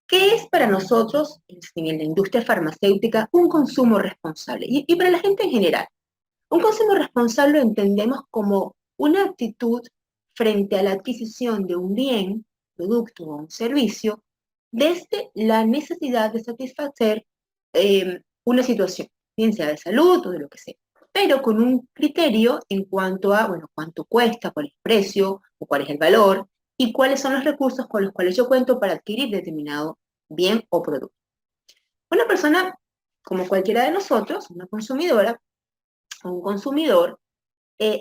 ¿Qué es para nosotros, en la industria farmacéutica, un consumo responsable? Y para la gente en general. Un consumo responsable lo entendemos como una actitud frente a la adquisición de un bien, producto o un servicio desde la necesidad de satisfacer una situación, bien sea de salud o de lo que sea, pero con un criterio en cuanto a, bueno, cuánto cuesta, cuál es el precio o cuál es el valor y cuáles son los recursos con los cuales yo cuento para adquirir determinado bien o producto. Una persona, como cualquiera de nosotros, una consumidora o un consumidor,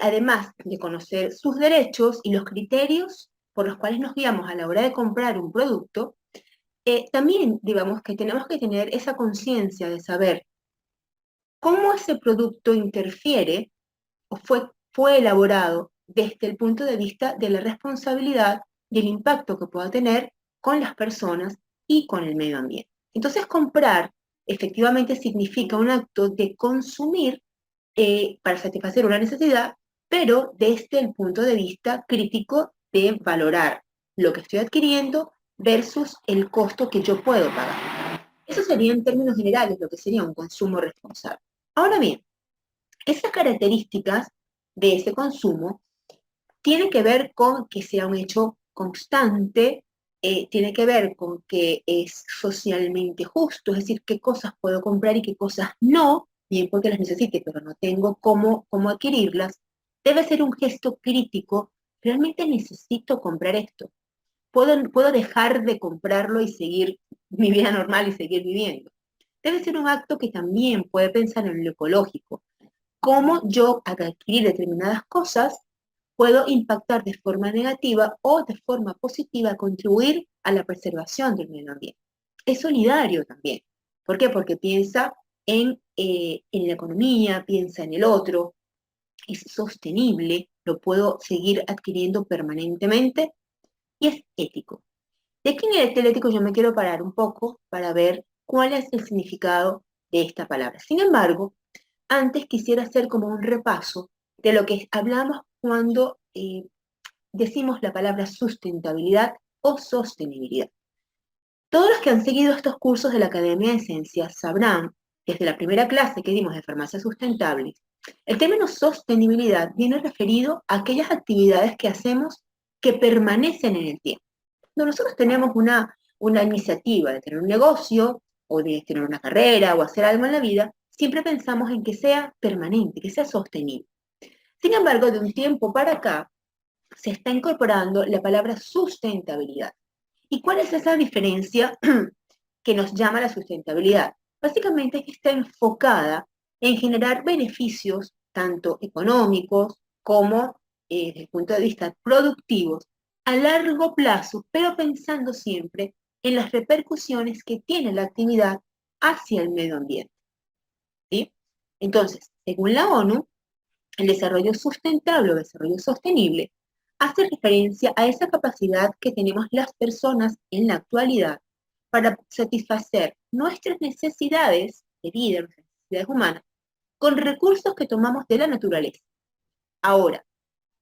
además de conocer sus derechos y los criterios por los cuales nos guiamos a la hora de comprar un producto, también digamos que tenemos que tener esa conciencia de saber cómo ese producto interfiere o fue elaborado desde el punto de vista de la responsabilidad y el impacto que pueda tener con las personas y con el medio ambiente. Entonces, comprar efectivamente significa un acto de consumir para satisfacer una necesidad, pero desde el punto de vista crítico de valorar lo que estoy adquiriendo versus el costo que yo puedo pagar. Eso sería en términos generales lo que sería un consumo responsable. Ahora bien, esas características de ese consumo tienen que ver con que sea un hecho constante, tiene que ver con que es socialmente justo, es decir, qué cosas puedo comprar y qué cosas no, bien porque las necesite, pero no tengo cómo adquirirlas. Debe ser un gesto crítico. ¿Realmente necesito comprar esto? ¿Puedo dejar de comprarlo y seguir mi vida normal y seguir viviendo? Debe ser un acto que también puede pensar en lo ecológico. ¿Cómo yo, al adquirir determinadas cosas, puedo impactar de forma negativa o de forma positiva, contribuir a la preservación del medio ambiente? Es solidario también. ¿Por qué? Porque piensa en la economía, piensa en el otro, es sostenible, lo puedo seguir adquiriendo permanentemente y es ético. De aquí en el ético yo me quiero parar un poco para ver cuál es el significado de esta palabra. Sin embargo, antes quisiera hacer como un repaso de lo que hablamos cuando decimos la palabra sustentabilidad o sostenibilidad. Todos los que han seguido estos cursos de la Academia de Ciencias sabrán, desde la primera clase que dimos de farmacia sustentable, el término sostenibilidad viene referido a aquellas actividades que hacemos que permanecen en el tiempo. Cuando nosotros tenemos una iniciativa de tener un negocio o de tener una carrera o hacer algo en la vida, siempre pensamos en que sea permanente, que sea sostenible. Sin embargo, de un tiempo para acá, se está incorporando la palabra sustentabilidad. ¿Y cuál es esa diferencia que nos llama la sustentabilidad? Básicamente es que está enfocada en generar beneficios tanto económicos como desde el punto de vista productivos a largo plazo, pero pensando siempre en las repercusiones que tiene la actividad hacia el medio ambiente. ¿Sí? Entonces, según la ONU, el desarrollo sustentable o desarrollo sostenible hace referencia a esa capacidad que tenemos las personas en la actualidad para satisfacer nuestras necesidades de vida, nuestras necesidades humanas, con recursos que tomamos de la naturaleza. Ahora,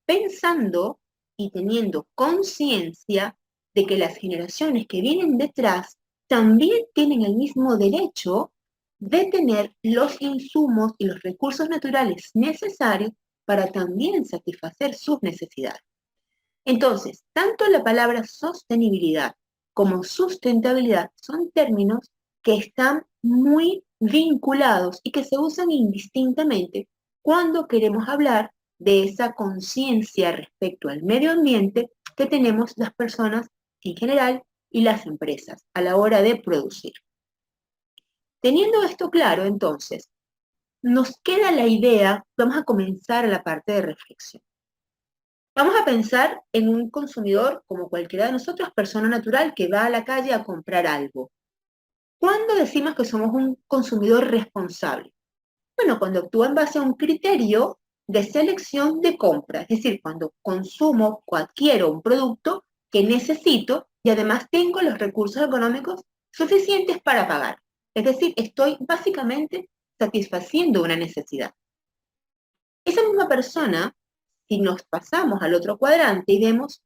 pensando y teniendo conciencia de que las generaciones que vienen detrás también tienen el mismo derecho de tener los insumos y los recursos naturales necesarios para también satisfacer sus necesidades. Entonces, tanto la palabra sostenibilidad como sustentabilidad son términos que están muy vinculados y que se usan indistintamente cuando queremos hablar de esa conciencia respecto al medio ambiente que tenemos las personas en general y las empresas a la hora de producir. Teniendo esto claro, entonces, nos queda la idea, vamos a comenzar la parte de reflexión. Vamos a pensar en un consumidor como cualquiera de nosotros, persona natural que va a la calle a comprar algo. ¿Cuándo decimos que somos un consumidor responsable? Bueno, cuando actúa en base a un criterio de selección de compra, es decir, cuando consumo o adquiero un producto que necesito y además tengo los recursos económicos suficientes para pagar. Es decir, estoy básicamente satisfaciendo una necesidad. Esa misma persona, si nos pasamos al otro cuadrante y vemos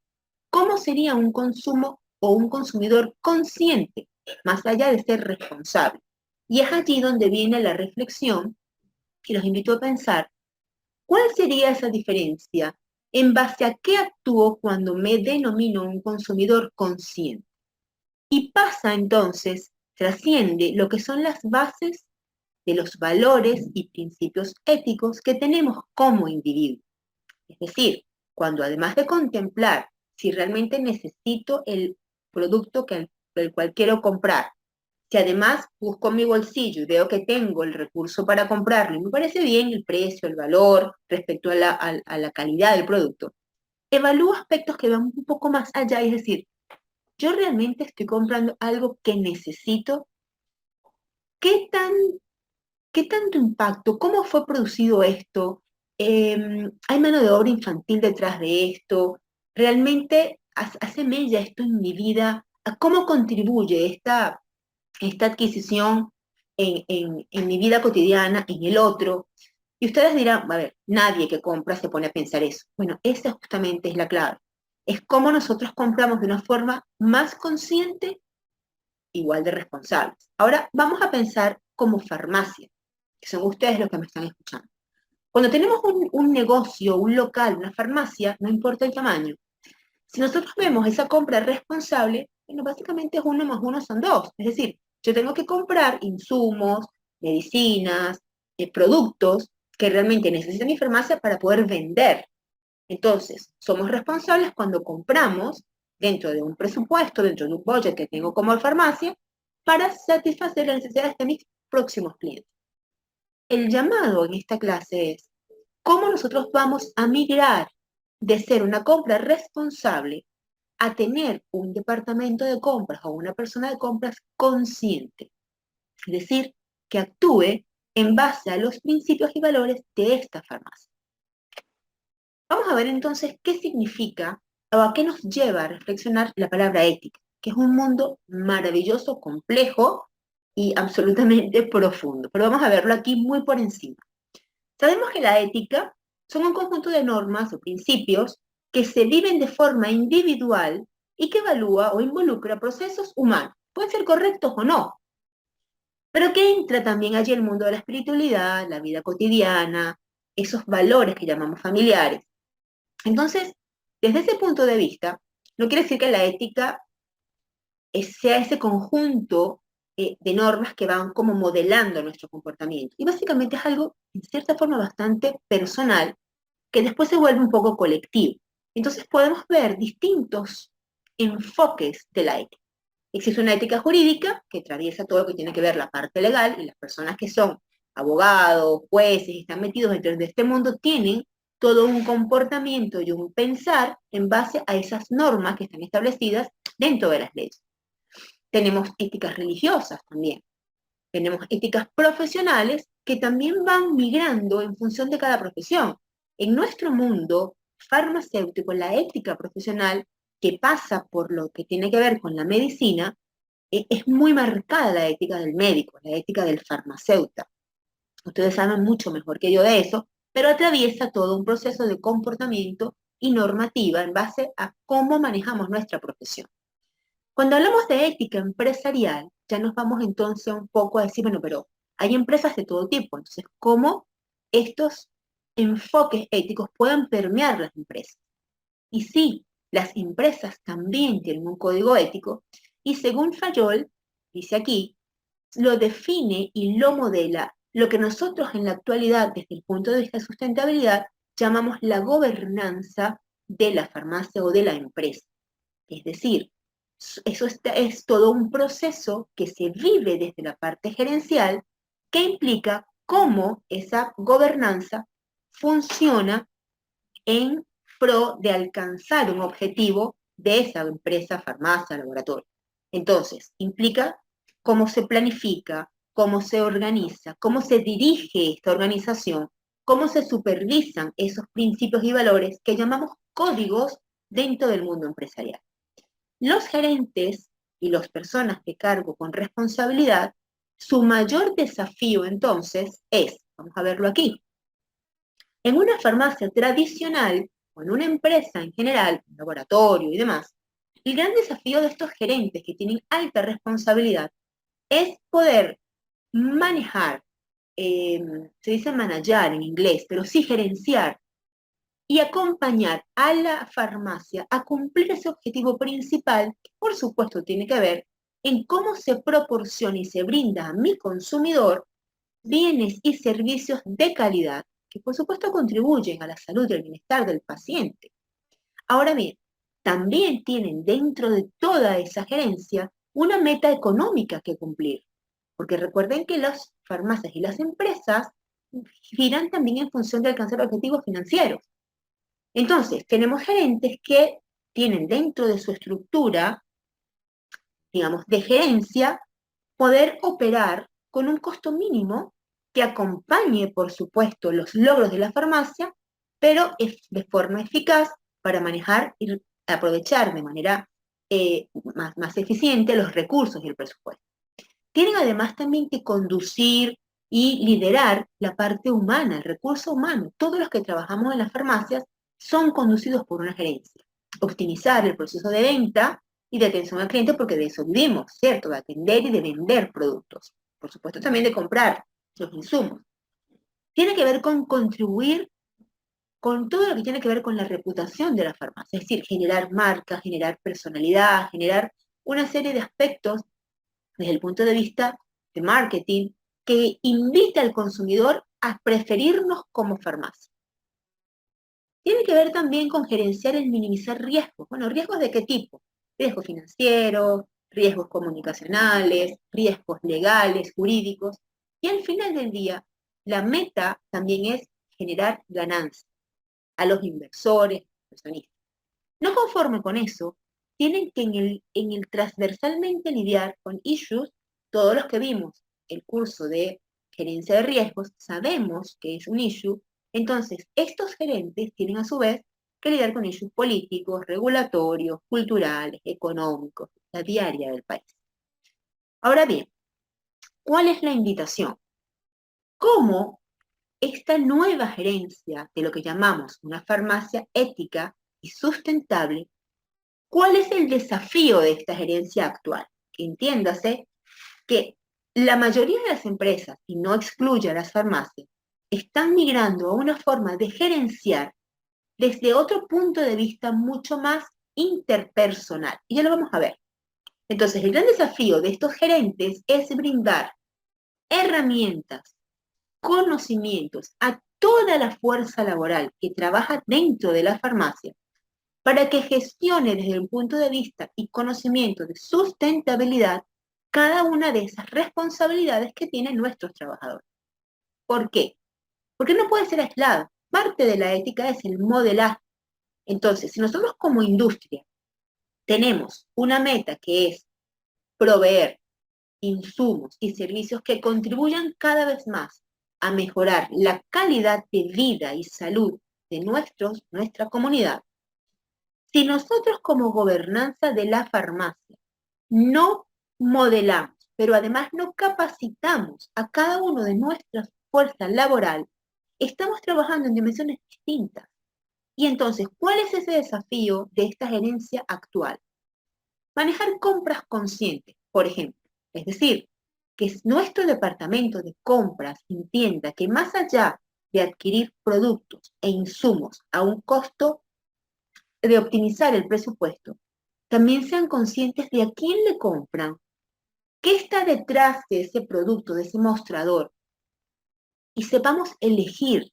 cómo sería un consumo o un consumidor consciente, más allá de ser responsable. Y es allí donde viene la reflexión y los invito a pensar, ¿cuál sería esa diferencia? ¿En base a qué actúo cuando me denomino un consumidor consciente? Y pasa entonces, trasciende lo que son las bases de los valores y principios éticos que tenemos como individuos. Es decir, cuando además de contemplar si realmente necesito el producto el cual quiero comprar, si además busco en mi bolsillo y veo que tengo el recurso para comprarlo y me parece bien el precio, el valor respecto a la calidad del producto, evalúo aspectos que van un poco más allá, es decir, yo realmente estoy comprando algo que necesito. ¿Qué tan, qué tanto impacto? ¿Cómo fue producido esto? ¿Hay mano de obra infantil detrás de esto? ¿Realmente hace mella esto en mi vida? ¿A ¿Cómo contribuye esta adquisición en mi vida cotidiana, en el otro? Y ustedes dirán, a ver, nadie que compra se pone a pensar eso. Bueno, esa justamente es la clave. Es cómo nosotros compramos de una forma más consciente, igual de responsables. Ahora vamos a pensar como farmacia, que son ustedes los que me están escuchando. Cuando tenemos un negocio, un local, una farmacia, no importa el tamaño, si nosotros vemos esa compra responsable, bueno, básicamente es uno más uno son dos. Es decir, yo tengo que comprar insumos, medicinas, productos que realmente necesita mi farmacia para poder vender. Entonces, somos responsables cuando compramos dentro de un presupuesto, dentro de un budget que tengo como farmacia, para satisfacer las necesidades de mis próximos clientes. El llamado en esta clase es cómo nosotros vamos a migrar de ser una compra responsable a tener un departamento de compras o una persona de compras consciente. Es decir, que actúe en base a los principios y valores de esta farmacia. Vamos a ver entonces qué significa o a qué nos lleva a reflexionar la palabra ética, que es un mundo maravilloso, complejo y absolutamente profundo. Pero vamos a verlo aquí muy por encima. Sabemos que la ética son un conjunto de normas o principios que se viven de forma individual y que evalúa o involucra procesos humanos. Pueden ser correctos o no, pero que entra también allí el mundo de la espiritualidad, la vida cotidiana, esos valores que llamamos familiares. Entonces, desde ese punto de vista, no quiere decir que la ética sea ese conjunto de normas que van como modelando nuestro comportamiento. Y básicamente es algo, en cierta forma, bastante personal, que después se vuelve un poco colectivo. Entonces podemos ver distintos enfoques de la ética. Existe una ética jurídica que atraviesa todo lo que tiene que ver la parte legal, y las personas que son abogados, jueces, y están metidos dentro de este mundo, tienen todo un comportamiento y un pensar en base a esas normas que están establecidas dentro de las leyes. Tenemos éticas religiosas también. Tenemos éticas profesionales que también van migrando en función de cada profesión. En nuestro mundo farmacéutico, la ética profesional que pasa por lo que tiene que ver con la medicina, es muy marcada la ética del médico, la ética del farmacéutico. Ustedes saben mucho mejor que yo de eso, pero atraviesa todo un proceso de comportamiento y normativa en base a cómo manejamos nuestra profesión. Cuando hablamos de ética empresarial, ya nos vamos entonces un poco a decir, bueno, pero hay empresas de todo tipo, entonces, ¿cómo estos enfoques éticos pueden permear las empresas? Y sí, las empresas también tienen un código ético, y según Fayol, dice aquí, lo define y lo modela lo que nosotros en la actualidad, desde el punto de vista de sustentabilidad, llamamos la gobernanza de la farmacia o de la empresa. Es decir, eso es todo un proceso que se vive desde la parte gerencial que implica cómo esa gobernanza funciona en pro de alcanzar un objetivo de esa empresa, farmacia, laboratorio. Entonces, implica cómo se planifica, cómo se organiza, cómo se dirige esta organización, cómo se supervisan esos principios y valores que llamamos códigos dentro del mundo empresarial. Los gerentes y las personas que cargo con responsabilidad, su mayor desafío entonces es, vamos a verlo aquí, en una farmacia tradicional o en una empresa en general, un laboratorio y demás, el gran desafío de estos gerentes que tienen alta responsabilidad es poder manejar, se dice manejar en inglés, pero sí gerenciar y acompañar a la farmacia a cumplir ese objetivo principal, que por supuesto tiene que ver en cómo se proporciona y se brinda a mi consumidor bienes y servicios de calidad, que por supuesto contribuyen a la salud y al bienestar del paciente. Ahora bien, también tienen dentro de toda esa gerencia una meta económica que cumplir, porque recuerden que las farmacias y las empresas giran también en función de alcanzar objetivos financieros. Entonces, tenemos gerentes que tienen dentro de su estructura, digamos, de gerencia, poder operar con un costo mínimo que acompañe, por supuesto, los logros de la farmacia, pero es de forma eficaz para manejar y aprovechar de manera más eficiente los recursos y el presupuesto. Tienen además también que conducir y liderar la parte humana, el recurso humano. Todos los que trabajamos en las farmacias son conducidos por una gerencia. Optimizar el proceso de venta y de atención al cliente, porque de eso vivimos, ¿cierto? De atender y de vender productos. Por supuesto, también de comprar los insumos. Tiene que ver con contribuir con todo lo que tiene que ver con la reputación de la farmacia, es decir, generar marca, generar personalidad, generar una serie de aspectos desde el punto de vista de marketing que invita al consumidor a preferirnos como farmacia. Tiene que ver también con gerenciar y minimizar riesgos. Bueno, ¿riesgos de qué tipo? Riesgos financieros, riesgos comunicacionales, riesgos legales, jurídicos. Y al final del día, la meta también es generar ganancias a los inversores, inversionistas. No conforme con eso, tienen que en el transversalmente lidiar con issues, todos los que vimos el curso de gerencia de riesgos, sabemos que es un issue. Entonces, estos gerentes tienen a su vez que lidiar con issues políticos, regulatorios, culturales, económicos, la diaria del país. Ahora bien, ¿cuál es la invitación? ¿Cómo esta nueva gerencia de lo que llamamos una farmacia ética y sustentable, cuál es el desafío de esta gerencia actual? Que entiéndase que la mayoría de las empresas, y no excluye a las farmacias, están migrando a una forma de gerenciar desde otro punto de vista mucho más interpersonal. Y ya lo vamos a ver. Entonces, el gran desafío de estos gerentes es brindar herramientas, conocimientos a toda la fuerza laboral que trabaja dentro de la farmacia para que gestione desde el punto de vista y conocimiento de sustentabilidad cada una de esas responsabilidades que tienen nuestros trabajadores. ¿Por qué? Porque no puede ser aislado. Parte de la ética es el modelaje. Entonces, si nosotros como industria tenemos una meta que es proveer insumos y servicios que contribuyan cada vez más a mejorar la calidad de vida y salud de nuestra comunidad, si nosotros como gobernanza de la farmacia no modelamos, pero además no capacitamos a cada uno de nuestras fuerzas laboral, estamos trabajando en dimensiones distintas. Y entonces, ¿cuál es ese desafío de esta gerencia actual? Manejar compras conscientes, por ejemplo. Es decir, que nuestro departamento de compras entienda que más allá de adquirir productos e insumos a un costo de optimizar el presupuesto, también sean conscientes de a quién le compran, qué está detrás de ese producto, de ese mostrador, y sepamos elegir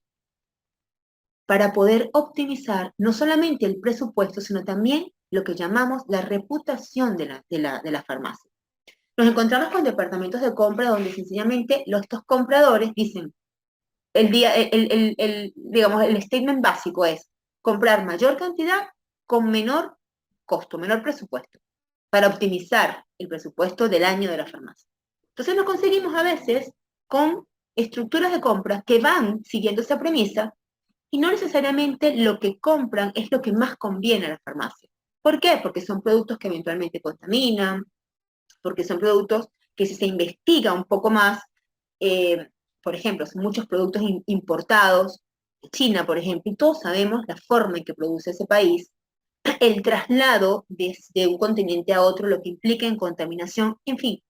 para poder optimizar no solamente el presupuesto, sino también lo que llamamos la reputación de la farmacia. Nos encontramos con departamentos de compra donde sencillamente estos compradores dicen, digamos, el statement básico es comprar mayor cantidad con menor costo, menor presupuesto, para optimizar el presupuesto del año de la farmacia. Entonces nos conseguimos a veces con estructuras de compras que van siguiendo esa premisa y no necesariamente lo que compran es lo que más conviene a la farmacia. ¿Por qué? Porque son productos que eventualmente contaminan, porque son productos que si se investiga un poco más, por ejemplo, son muchos productos importados de China, por ejemplo, y todos sabemos la forma en que produce ese país, el traslado desde un continente a otro, lo que implica en contaminación, en fin,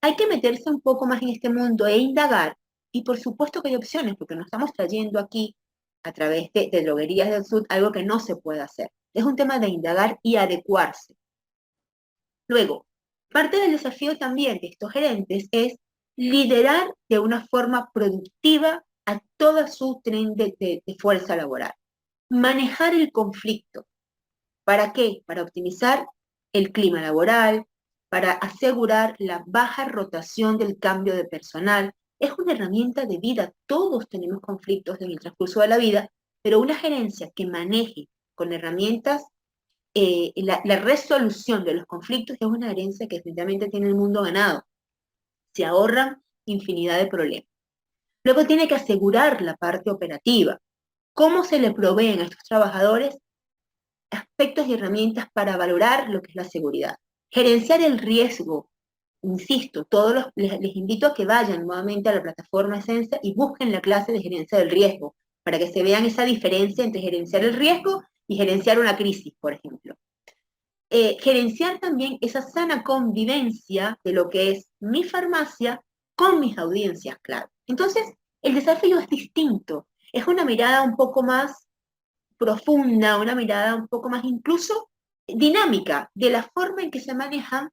hay que meterse un poco más en este mundo e indagar, y por supuesto que hay opciones, porque nos estamos trayendo aquí a través de droguerías del sur algo que no se puede hacer. Es un tema de indagar y adecuarse. Luego, parte del desafío también de estos gerentes es liderar de una forma productiva a toda su tren de fuerza laboral. Manejar el conflicto. ¿Para qué? Para optimizar el clima laboral, para asegurar la baja rotación del cambio de personal. Es una herramienta de vida. Todos tenemos conflictos en el transcurso de la vida, pero una gerencia que maneje con herramientas la resolución de los conflictos es una herencia que definitivamente tiene el mundo ganado. Se ahorran infinidad de problemas. Luego tiene que asegurar la parte operativa. ¿Cómo se le proveen a estos trabajadores aspectos y herramientas para valorar lo que es la seguridad? Gerenciar el riesgo. Insisto, les invito a que vayan nuevamente a la plataforma Esencia y busquen la clase de gerencia del riesgo, para que se vean esa diferencia entre gerenciar el riesgo y gerenciar una crisis, por ejemplo. Gerenciar también esa sana convivencia de lo que es mi farmacia con mis audiencias clave. Entonces, el desafío es distinto, es una mirada un poco más profunda, una mirada un poco más incluso dinámica de la forma en que se manejan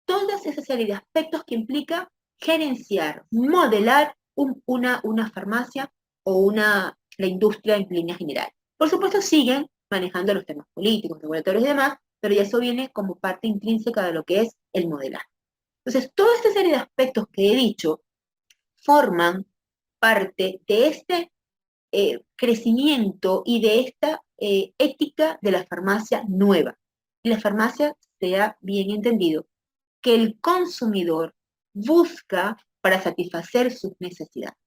todas esas serie de aspectos que implica gerenciar, modelar una farmacia o la industria en línea general. Por supuesto, siguen manejando los temas políticos, regulatorios y demás, pero ya eso viene como parte intrínseca de lo que es el modelaje. Entonces, toda esta serie de aspectos que he dicho forman parte de este crecimiento y de esta ética de la farmacia nueva. Y la farmacia, sea bien entendido, que el consumidor busca para satisfacer sus necesidades.